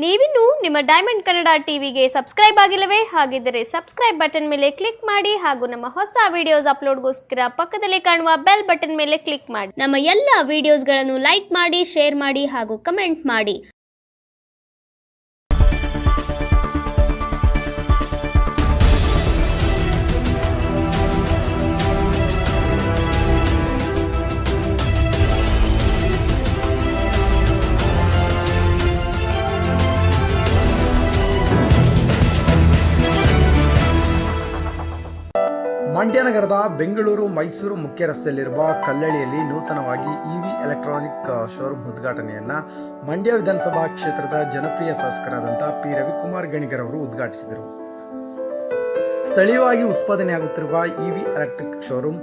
ನೀವಿನ್ನು ನಿಮ್ಮ ಡೈಮಂಡ್ ಕನ್ನಡ ಟಿವಿಗೆ ಸಬ್ಸ್ಕ್ರೈಬ್ ಆಗಿಲ್ಲವೇ? ಹಾಗಿದ್ದರೆ ಸಬ್ಸ್ಕ್ರೈಬ್ ಬಟನ್ ಮೇಲೆ ಕ್ಲಿಕ್ ಮಾಡಿ ಹಾಗೂ ನಮ್ಮ ಹೊಸ ವಿಡಿಯೋಸ್ ಅಪ್ಲೋಡ್ಗೋಸ್ಕರ ಪಕ್ಕದಲ್ಲಿ ಕಾಣುವ ಬೆಲ್ ಬಟನ್ ಮೇಲೆ ಕ್ಲಿಕ್ ಮಾಡಿ. ನಮ್ಮ ಎಲ್ಲ ವಿಡಿಯೋಸ್ಗಳನ್ನು ಲೈಕ್ ಮಾಡಿ, ಶೇರ್ ಮಾಡಿ ಹಾಗೂ ಕಮೆಂಟ್ ಮಾಡಿ. ಮಂಡ್ಯ ನಗರದ ಬೆಂಗಳೂರು ಮೈಸೂರು ಮುಖ್ಯ ರಸ್ತೆಯಲ್ಲಿರುವ ಕಲ್ಲಳ್ಳಿಯಲ್ಲಿ ನೂತನವಾಗಿ ಇವಿ ಎಲೆಕ್ಟ್ರಾನಿಕ್ ಶೋರೂಮ್ ಉದ್ಘಾಟನೆಯನ್ನು ಮಂಡ್ಯ ವಿಧಾನಸಭಾ ಕ್ಷೇತ್ರದ ಜನಪ್ರಿಯ ಶಾಸಕರಾದಂಥ ಪಿ ರವಿಕುಮಾರ್ ಗಣಿಗರ್ ಅವರು ಉದ್ಘಾಟಿಸಿದರು. ಸ್ಥಳೀಯವಾಗಿ ಉತ್ಪಾದನೆಯಾಗುತ್ತಿರುವ ಇವಿ ಎಲೆಕ್ಟ್ರಿಕ್ ಶೋರೂಮ್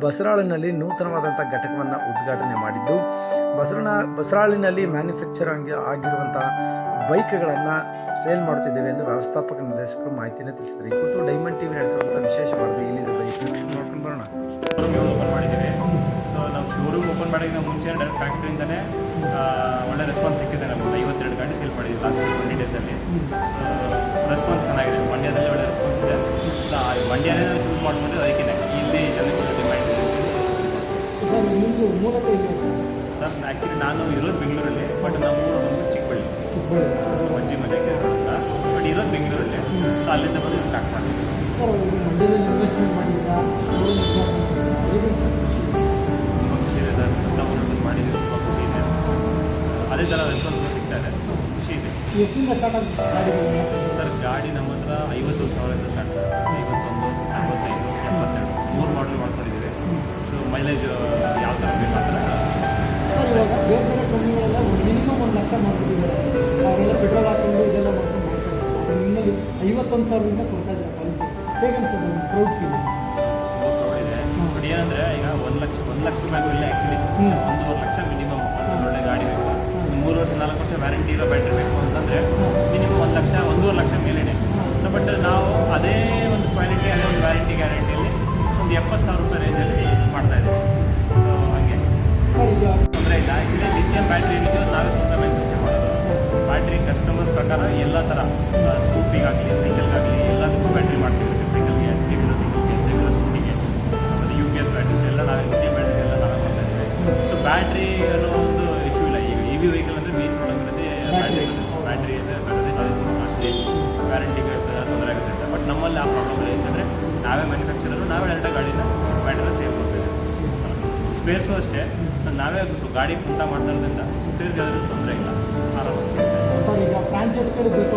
ಬಸರಾಳಿನಲ್ಲಿ ನೂತನವಾದಂಥ ಘಟಕವನ್ನು ಉದ್ಘಾಟನೆ ಮಾಡಿದ್ದು, ಬಸರಾಳಿನಲ್ಲಿ ಮ್ಯಾನುಫ್ಯಾಕ್ಚರ್ ಆಗಿರುವಂಥ ಬೈಕ್ಗಳನ್ನು ಸೇಲ್ ಮಾಡುತ್ತಿದ್ದೇವೆ ಎಂದು ವ್ಯವಸ್ಥಾಪಕ ನಿರ್ದೇಶಕರು ಮಾಹಿತಿಯನ್ನು ತಿಳಿಸಿದರು. ಈ ಕುರಿತು ಡೈಮಂಡ್ ಟಿವಿ ನಡೆಸಿರುವಂಥ ವಿಶೇಷ ವರದಿ ಇಲ್ಲಿಂದ ಬೈಕ್ ನೋಡ್ಕೊಂಡು ಬರೋಣ. ಶೋರೂಮ್ ಓಪನ್ ಮಾಡಿದ್ದೀವಿ. ಸೊ ನಾವು ಶೋರೂಮ್ ಓಪನ್ ಮಾಡಿದ ಮುಂಚೆ ಡೈರೆಕ್ಟ್ ಫ್ಯಾಕ್ಟ್ರಿಯಿಂದಲೇ ಒಳ್ಳೆ ರೆಸ್ಪಾನ್ಸ್ ಸಿಕ್ಕಿದೆ. ನಮಗೆ 52 ಗಾಡಿ ಸೇಲ್ ಮಾಡಿದ್ವಿ ಲಾಸ್ಟ್ 20 ಡೇಸಲ್ಲಿ. ಸೊ ರೆಸ್ಪಾನ್ಸ್ ಚೆನ್ನಾಗಿದೆ, ಮಂಡ್ಯದಲ್ಲಿ ಒಳ್ಳೆ ರೆಸ್ಪಾನ್ಸ್ ಇದೆ. ಸೊ ಮಂಡ್ಯನೇ ಚೂಸ್ ಮಾಡ್ಕೊಂಡು ಅದಕ್ಕೆ ಇಲ್ಲಿ ಜನಕ್ಕೆ ಡಿಮ್ಯಾಂಡ್ ಇದೆ. ಸರ್ ಆ್ಯಕ್ಚುಲಿ ನಾನು ಇರೋದು ಬೆಂಗಳೂರಲ್ಲಿ, ಬಟ್ ನಮ್ಮ ಊರು ಬಂದು ಚಿಕ್ಕಬಳ್ಳಿ ಅಜ್ಜಿ ಮನೆಗೆ ಅಂತ, ಬಟ್ ಇರೋದು ಬೆಂಗಳೂರಲ್ಲಿ. ಸೊ ಅಲ್ಲಿಂದ ಬಂದು ಸ್ಟಾರ್ಟ್ ಮಾಡಿದ್ವಿ. ತುಂಬ ಖುಷಿ ಇದೆ ಸರ್, ತುಂಬ ಊರಲ್ಲಿ ಮಾಡಿದ್ದೀವಿ, ತುಂಬ ಖುಷಿ ಇದೆ. ಅದೇ ಥರ ರೆಸ್ಪಾನ್ಸ್ ಸಿಗ್ತಾ ಇದೆ, ಖುಷಿ ಇದೆ. ಸರ್ ಗಾಡಿ ನಮ್ಮ ಹತ್ರ 51,000 ಸ್ಟಾರ್ಟ್ ಸರ್. 51, 45, 72 3 ಮಾಡಲ್ ಮಾಡ್ಕೊಂಡಿದ್ದೀವಿ. ಸೊ ಮೈಲೇಜ್ ಯಾವ ಥರ ಬೇಕು ಆ ಥರ. ಸರ್ ಇವಾಗ ಬೇರೆ ಬೇರೆ ಕಂಪ್ನಿಗಳೆಲ್ಲ ಮಿನಿಮಮ್ 1 ಲಕ್ಷ ಮಾಡ್ತಿದ್ದಾರೆ, ಅವರೆಲ್ಲ ಪೆಟ್ರೋಲ್ ಹಾಕೊಂಡು ಇದೆಲ್ಲ ಮಾಡ್ಕೊಂಡು ಮಾಡ್ತಾರೆ. ನಿಮ್ಮಲ್ಲಿ 51,000 ಕೊಡ್ತಾ ಇದ್ದಾರೆ ಕ್ವಾಲಿಟಿ. ಹೇಗೆ ಅನ್ಸೋದು? ಪ್ರೌಡ್ ಫೀಲ್ ಇದೆ. ಬಟ್ ಏನಂದರೆ ಈಗ 1 ಲಕ್ಷ ಮ್ಯಾಗು ಇಲ್ಲ ಆ್ಯಕ್ಚುಲಿ. 1.5 ಲಕ್ಷ ಮಿನಿಮಮ್ ಒಳ್ಳೆ ಗಾಡಿ ಬೇಕು. 3 ವರ್ಷ 4 ವರ್ಷ ವ್ಯಾರಂಟಿ ಇರೋ ಬ್ಯಾಟ್ರಿ ಬೇಕು ಅಂತಂದರೆ ಮಿನಿಮಮ್ 1 ಲಕ್ಷ 1.5 ಲಕ್ಷ ಮೇಲೇನೆ. ಸೊ ಬಟ್ ನಾವು ಅದೇ ಒಂದು ಕ್ವಾಲಿಟಿ, ಅದೇ ಒಂದು ವ್ಯಾರಂಟಿ ಗ್ಯಾರಂಟಿಯಲ್ಲಿ ಒಂದು 70,000 ರೂಪಾಯಿ ರೇಂಜಲ್ಲಿ ಮಾಡ್ತಾಯಿದ್ದೀವಿ. ಸೊ ಹಾಗೆ ಸರ್ ಈಗ ತೊಂದರೆ ಇಲ್ಲ. ಆ್ಯಕ್ಚುಲಿ ಲಿಥಿಯಂ ಬ್ಯಾಟ್ರಿ ಏನಿದೆ ನಾವೇ ಸ್ವಂತ ಮ್ಯಾನುಫ್ಯಾಕ್ಚರ್ ಮಾಡೋದು. ಬ್ಯಾಟ್ರಿ ಕಸ್ಟಮರ್ ಪ್ರಕಾರ ಎಲ್ಲ ಥರ ಸ್ಕೂಟಿಗಾಗಲಿ ಸೈಕಲ್ಗಾಗಲಿ ಎಲ್ಲದಕ್ಕೂ ಬ್ಯಾಟ್ರಿ ಮಾಡ್ತೀವಿ. ಸೈಕಲ್ಗೆ, ಟಿವಿలో ಸೈಕಲ್ಗೆ, ಟಿವಿలో ಸ್ಕೂಟಿಗೆ, ಮತ್ತು UPS ಬ್ಯಾಟ್ರೀಸ್ ಎಲ್ಲ ನಾವೇ ಲಿಥಿಯಂ ಬ್ಯಾಟ್ರಿ ಎಲ್ಲ ನಾವೇ ಮಾಡ್ತಾ ಇದ್ದೀವಿ. ಸೊ ಬ್ಯಾಟ್ರಿ ಅನ್ನೋ ಒಂದು ಇಶ್ಯೂ ಇಲ್ಲ. ಈಗ EV ವೆಹಿಕಲ್ ಅಂದರೆ ಮೇನ್ ಪ್ರಾಬ್ಲಮ್ ಇರೋದೇ ಬ್ಯಾಟ್ರಿ ಅಂದರೆ ಅದು ಕಾಸ್ಟ್ಲಿ, ವ್ಯಾರಂಟಿಗೆ ತೊಂದರೆ ಆಗುತ್ತೆ ಅಂತ. ಬಟ್ ನಮ್ಮಲ್ಲಿ ಆ ಪ್ರಾಬ್ಲಮ್ ಇಲ್ಲ. ಯಾಕಂದರೆ ನಾವೇ ಮ್ಯಾನುಫ್ಯಾಕ್ಚರರು, ನಾವೇ ಡೈರೆಕ್ಟಾಗಿ ಗಾಡಿನ ಬ್ಯಾಟ್ರಿನ ಸೇವ್ ಮಾಡ್ತೀವಿ. ಸ್ಪೇರ್ಸು ಅಷ್ಟೇ ನಾವೇ ಗಾಡಿ ಕುಂಟ ಮಾಡ್ತಾ ಇರೋದ್ರಿಂದ ಸ್ಪೇರ್ಗೆ ಅದರಲ್ಲಿ ತೊಂದರೆ ಇಲ್ಲ, ಆರಾಮಾಗಿ ಸಿಗುತ್ತೆ. ಸರ್ ಈಗ ಫ್ರಾಂಚೈಸ್ಗಳು ಬೇಕು